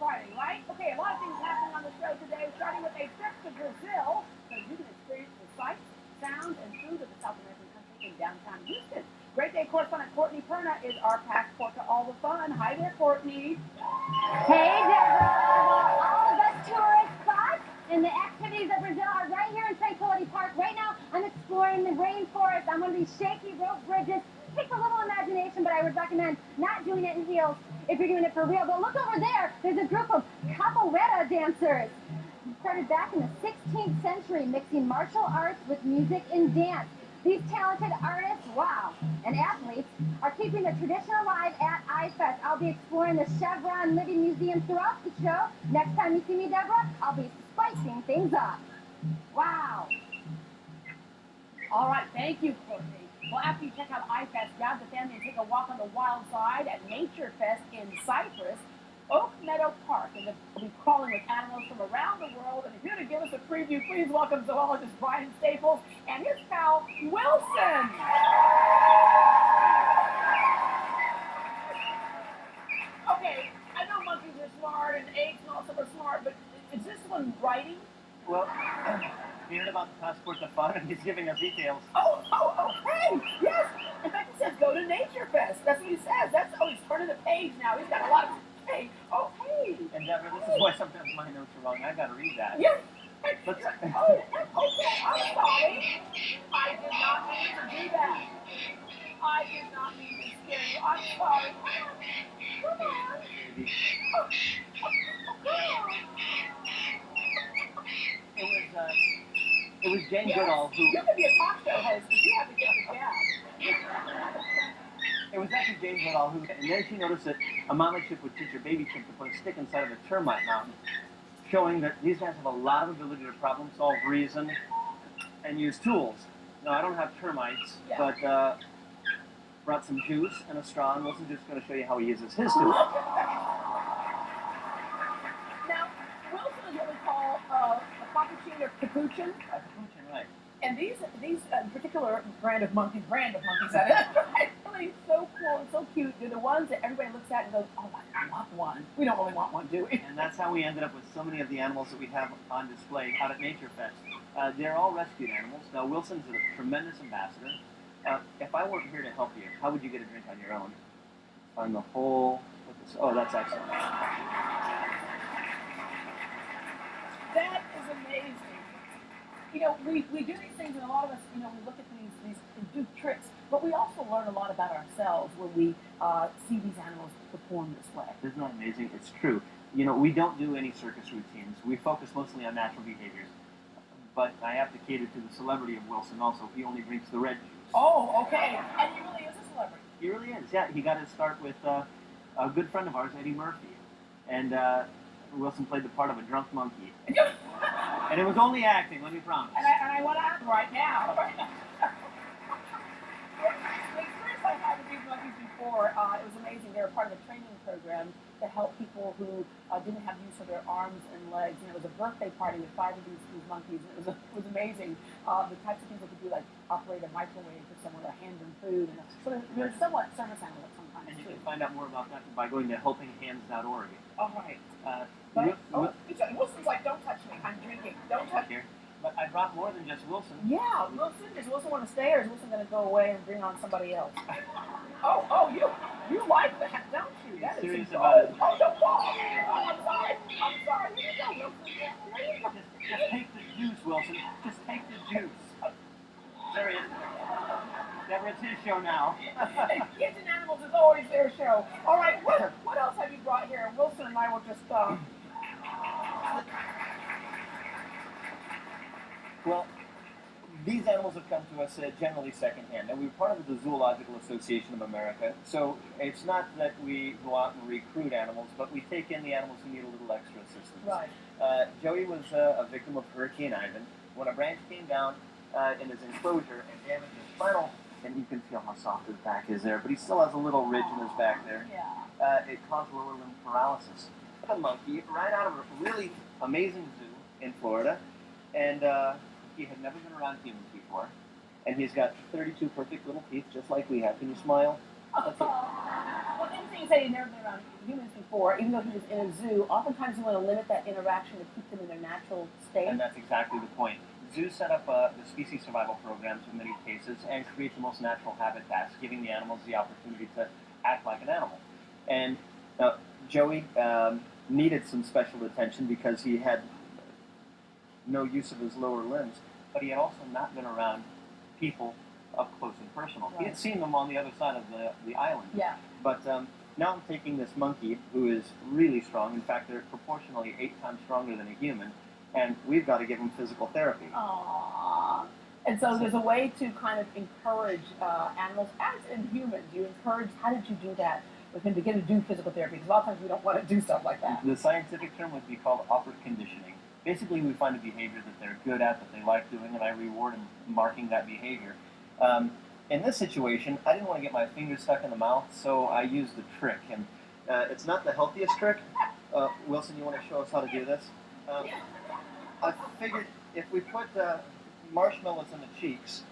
Friday, right? Okay, a lot of things happening on the show today, starting with a trip to Brazil, so you can experience the sights, sounds, and food of the South American country in downtown Houston. Great Day correspondent Courtney Perna is our passport to all the fun. Hi there, Courtney. Hey, Deborah. Well, all the best tourist spots and the activities of Brazil are right here in Tranquility Park. Right now, I'm exploring the rainforest on one of these shaky rope bridges. Takes a little imagination, but I would recommend not doing it in heels if you're doing it for real. But look over there. There's a group of capoeira dancers. Started back in the 16th century, mixing martial arts with music and dance. These talented artists, wow, and athletes are keeping the tradition alive at iFest. I'll be exploring the Chevron Living Museum throughout the show. Next time you see me, Deborah, I'll be spicing things up. Wow. All right, thank you, Courtney. Well, after you check out iFest, grab the family and take a walk on the wild side at Nature Fest in Cypress, Oak Meadow Park. And we'll be crawling with animals from around the world. And here to give us a preview, please welcome zoologist Brian Staples and his pal, Wilson. Okay, I know monkeys are smart and apes and also are smart, but is this one writing? Well, he heard about the passport to fun and he's giving us details. Okay, yes. In fact, it says go to Nature Fest. That's what he says. That's he's turning the page now. He's got a lot of okay. And Deborah, this is why sometimes my notes are wrong. I gotta read that. Yeah. Let's... Okay. I'm sorry. I did not mean to do that. I did not mean to scare you. I'm sorry. Come on. It was Jane Goodall who... You could be a talk show host, but you have to get the jab. It was actually Jane Goodall who... And then she noticed that a mama chimp would teach her baby chimp to put a stick inside of a termite mountain, showing that these guys have a lot of ability to problem solve, reason, and use tools. Now, I don't have termites, but brought some juice and a straw, and Wilson's just going to show you how he uses his tools. Now, Wilson is what we call a capuchin or capuchin. A capuchin, right. And these particular brand of monkeys, that is, really so cool and so cute. They're the ones that everybody looks at and goes, oh, I want one. We don't really want one, do we? And that's how we ended up with so many of the animals that we have on display out at Nature Fest. They're all rescued animals. Now, Wilson's a tremendous ambassador. If I weren't here to help you, how would you get a drink on your own? On the whole... Oh, that's excellent. That is amazing. You know, we do these things, and a lot of us, we look at these do tricks, but we also learn a lot about ourselves when we see these animals perform this way. Isn't that amazing? It's true. We don't do any circus routines. We focus mostly on natural behaviors. But I have to cater to the celebrity of Wilson also. He only drinks the red juice. Oh, okay. And he really is a celebrity. He really is, yeah. He got his start with a good friend of ours, Eddie Murphy. And Wilson played the part of a drunk monkey. And it was only acting, let me promise. And I want to act right now. The experience I had with these monkeys before, it was amazing. They were part of a training program to help people who didn't have use of their arms and legs. And it was a birthday party with 5 of these monkeys. And it was amazing. The types of things they could do, like operate a microwave for someone, or hand them food. And so they're somewhat service animals sometimes. And you can find out more about that by going to helpinghands.org. All right. Wilson's like, don't touch me. I'm drinking. Don't touch me. But I brought more than just Wilson. Yeah, Wilson. Does Wilson want to stay, or is Wilson going to go away and bring on somebody else? You like that, don't you? That is serious about it. Oh, don't fall. I'm sorry. Here you go, Wilson. Just take the juice, Wilson. Just take the juice. There he is. Deborah, it's his show now. Kids and Animals is always their show. All right, what else have you brought here? Wilson and I will just... Well, these animals have come to us generally secondhand, and we're part of the Zoological Association of America, so it's not that we go out and recruit animals, but we take in the animals who need a little extra assistance. Right. Joey was a victim of Hurricane Ivan. When a branch came down in his enclosure and damaged his spinal, and you can feel how soft his back is there, but he still has a little ridge in his back there. Yeah. It caused lower limb paralysis. A monkey right out of a really amazing zoo in Florida, and he had never been around humans before, and he's got 32 perfect little teeth, just like we have. Can you smile? Well, interesting you say he'd never been around humans before, even though he was in a zoo. Oftentimes you want to limit that interaction to keep them in their natural state. And that's exactly the point. Zoos set up the species survival programs in many cases and create the most natural habitats, giving the animals the opportunity to act like an animal. And Joey needed some special attention because he had no use of his lower limbs, but he had also not been around people up close and personal. Right. He had seen them on the other side of the island. Yeah. But now I'm taking this monkey who is really strong. In fact, they're proportionally 8 times stronger than a human, and we've got to give him physical therapy. Aww. And so there's a way to kind of encourage animals, as in humans. You encourage, how did you do that with him to get him to do physical therapy? Because a lot of times we don't want to do stuff like that. The scientific term would be called upward conditioning. Basically, we find a behavior that they're good at, that they like doing, and I reward them marking that behavior. In this situation, I didn't want to get my fingers stuck in the mouth, so I used the trick. And it's not the healthiest trick. Wilson, you want to show us how to do this? I figured if we put marshmallows in the cheeks,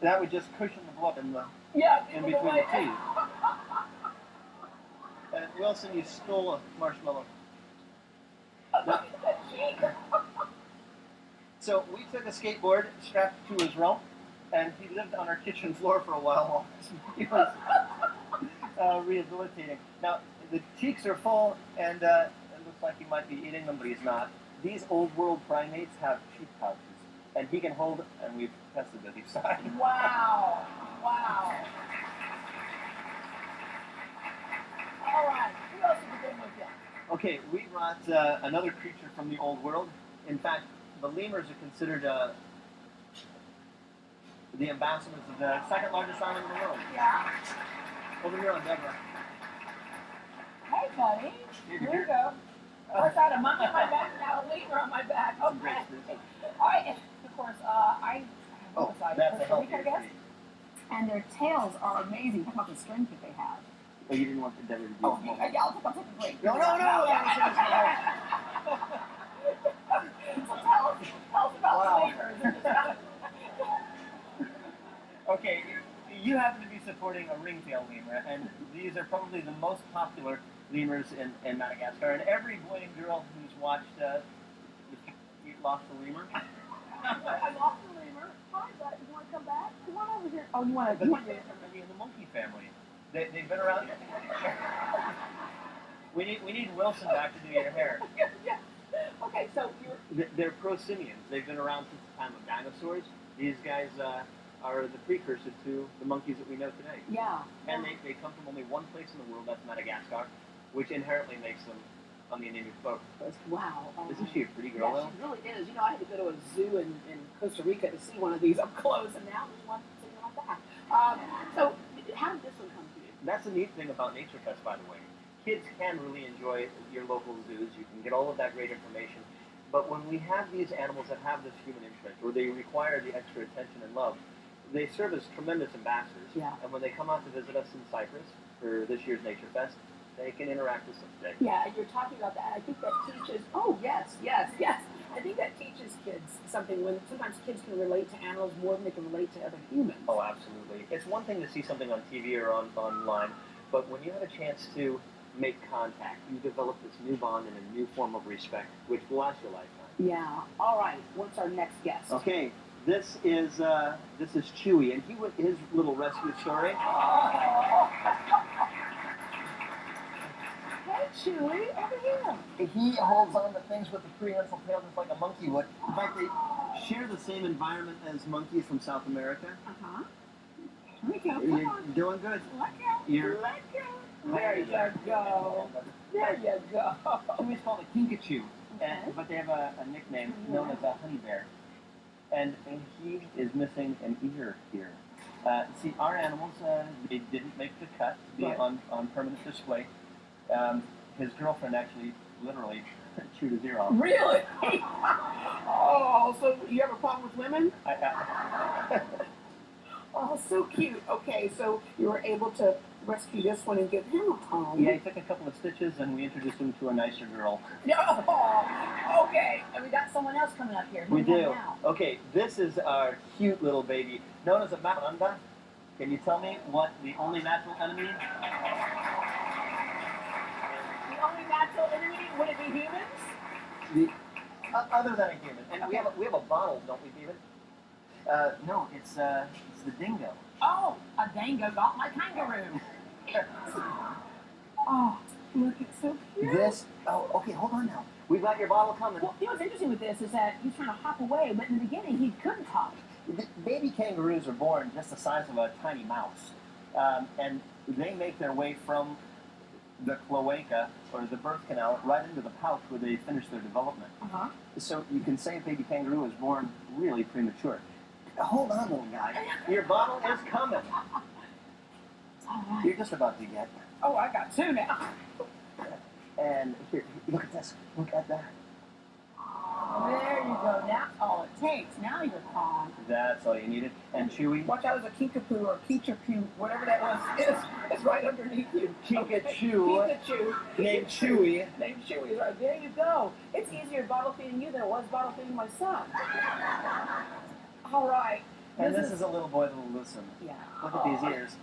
that would just cushion the blood in between the teeth. And Wilson, you stole a marshmallow. So we took a skateboard, strapped it to his rump, and he lived on our kitchen floor for a while he was rehabilitating. Now, the cheeks are full, and it looks like he might be eating them, but he's not. These old world primates have cheek pouches, and he can hold, and we've tested that he's fine. Wow. Wow. All right. Who else did you bring with you? Okay, we brought another creature from the old world. In fact, the lemurs are considered the ambassadors of the second largest island in the world. Yeah. Over here on Deborah. Hey, buddy. Here you go. What's that? A monkey on my back, now a lemur on my back. Okay. All right. And of course, That's a healthy I guess. And their tails are amazing. Talk about the strength that they have. Oh, you didn't want the Deborah to do Oh, it. yeah, I'll take a break. No. So tell us about lemurs. Okay, you happen to be supporting a ringtail lemur, and these are probably the most popular lemurs in Madagascar. And every boy and girl who's watched You Lost the Lemur. I lost the lemur. Hi, bud. You want to come back? Come on over here. Oh, you want to? But they're in the monkey family. They've been around. We need Wilson back to do your hair. Yeah. Okay, so They're prosimians. They've been around since the time of dinosaurs. These guys are the precursor to the monkeys that we know today. yeah. And they come from only one place in the world, that's Madagascar, which inherently makes them on the endangered folk. Wow. Isn't she a pretty girl, Yeah, though? she really is. You know, I had to go to a zoo in Costa Rica to see one of these up close, and now there's one sitting on my back. So, how did this one come to you? That's the neat thing about Nature Fest, by the way. Kids can really enjoy your local zoos. You can get all of that great information. But when we have these animals that have this human interest, or they require the extra attention and love, they serve as tremendous ambassadors. Yeah. And when they come out to visit us in Cyprus for this year's Nature Fest, they can interact with us today. Yeah, and you're talking about that. I think that teaches. Oh, yes. I think that teaches kids something. When sometimes kids can relate to animals more than they can relate to other humans. Oh, absolutely. It's one thing to see something on TV or online, but when you have a chance to make contact, you develop this new bond and a new form of respect, which will last your lifetime. Yeah. All right. What's our next guest? Okay, this is Chewy, and his little rescue story. Hey, Chewy, over here. He holds on to things with the prehensile tail just like a monkey would. In fact, they share the same environment as monkeys from South America. Uh-huh. Here we go. Come You're on. doing good. Let go. You're- Let go. There you go. There you go. Chewy's called a kinkajou, Okay. but they have a nickname known as a honey bear. And he is missing an ear here. See, our animals, they didn't make the cut to be Right. on permanent display. His girlfriend actually, literally, chewed his ear off. Really? Oh, so you have a problem with women? Oh, so cute. Okay, so you were able to rescue this one and give him a home. Yeah, he took a couple of stitches and we introduced him to a nicer girl. No. Okay. And we got someone else coming up here. Who We have do. now? Okay, this is our cute little baby, known as a maranda. Can you tell me what the only natural enemy? The only natural enemy, would it be humans? Other than a human. And we have a bottle, don't we, David? No, it's the dingo. Oh, a dingo got my kangaroo. Oh, look, it's so cute. Okay, hold on now. We've got your bottle coming. Well, you know what's interesting with this is that he's trying to hop away, but in the beginning he couldn't hop. Baby kangaroos are born just the size of a tiny mouse. And they make their way from the cloaca, or the birth canal, right into the pouch where they finish their development. Uh-huh. So you can say a baby kangaroo is born really premature. Hold on, little guy. Your bottle is coming. All right. You're just about to get. Oh, I got two now. And here, look at this. Look at that. There you go. That's all it takes. Now you're calm. That's all you needed. And Chewy? Watch out, there's a kinkapoo or kichapoo, whatever that was. It's right underneath you. Kinkachoo. Pikachu. Named Chewy. Named Chewy. Right there you go. It's easier bottle feeding you than it was bottle feeding my son. All right. And this is a little boy that'll listen. Yeah. Look at these ears.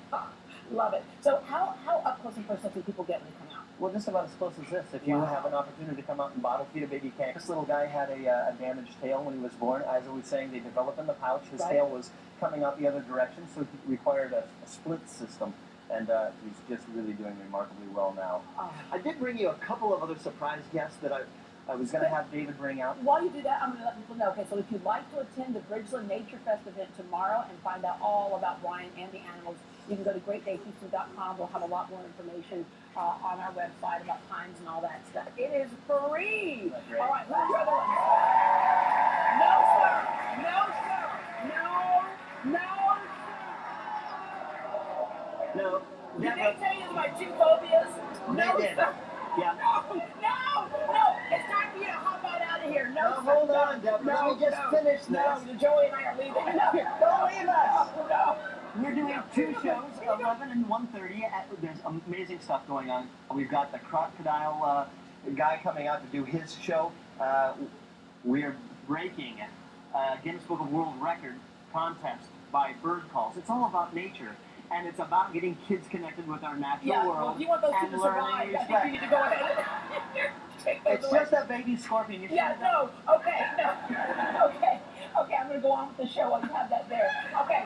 Love it. So how up close and personal do people get when they come out? Well, just about as close as this. If you have an opportunity to come out and bottle feed a baby kangaroo. This little guy had a damaged tail when he was born. As I was saying, they develop in the pouch. His tail was coming out the other direction, so he required a split system. And he's just really doing remarkably well now. I did bring you a couple of other surprise guests that I was going to have David bring out. While you do that, I'm going to let people know. Okay, so if you'd like to attend the Bridgeland Nature Fest event tomorrow and find out all about Brian and the animals, you can go to greatdayhouston.com. We'll have a lot more information on our website about times and all that stuff. It is free. All right, who's your other one? No, sir. No, sir. No, sir. No. Did they tell you my two phobias? No, sir. Yeah. No. It's time for you to hop on out of here. No, sir. Hold on, Deborah. Let me just finish this. No, Joey and I are leaving. Don't leave us. No. We're doing two shows, 11 and 1:30. There's amazing stuff going on. We've got the crocodile guy coming out to do his show. We're breaking Guinness Book of World Record contest by bird calls. It's all about nature. And it's about getting kids connected with our natural world. Well, if you want those two to survive, I think you need to go ahead and take those It's away. just a baby scorpion. You Okay, no. Okay, I'm going to go on with the show while you have that there. Okay,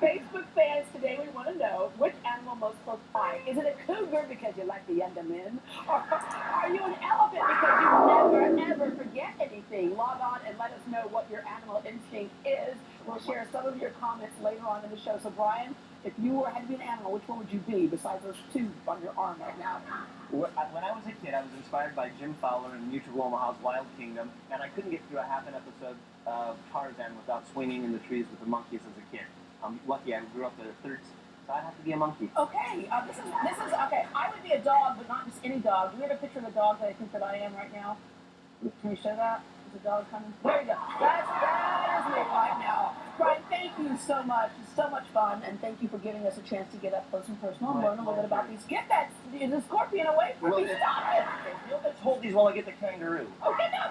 Facebook fans, today we want to know which animal most close by. Is it a cougar because you like the Enderman? Or are you an elephant because you never, ever forget anything? Log on and let us know what your animal instinct is. We'll share some of your comments later on in the show. So, Brian, if you had to be an animal, which one would you be besides those two on your arm right now? When I was a kid, I was inspired by Jim Fowler and Mutual Omaha's Wild Kingdom, and I couldn't get through a half an episode of Tarzan without swinging in the trees with the monkeys as a kid. I'm lucky I grew up at a third, so I'd have to be a monkey. Okay, this is okay. I would be a dog, but not just any dog. Do we have a picture of a dog that I think that I am right now? Can we show that? Is the dog coming? There you go. That is me right now. Brian, thank you so much. It's so much fun, and thank you for giving us a chance to get up close and personal and learn a little bit about these. Get the scorpion away from me. Stop it. You'll just hold these while I get the kangaroo. Okay, no.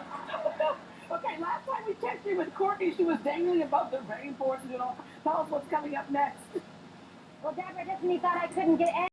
Okay, last time we checked in with Courtney, she was dangling above the rainforest and all. Tell us what's coming up next. Well, Deborah, just when you thought I couldn't get any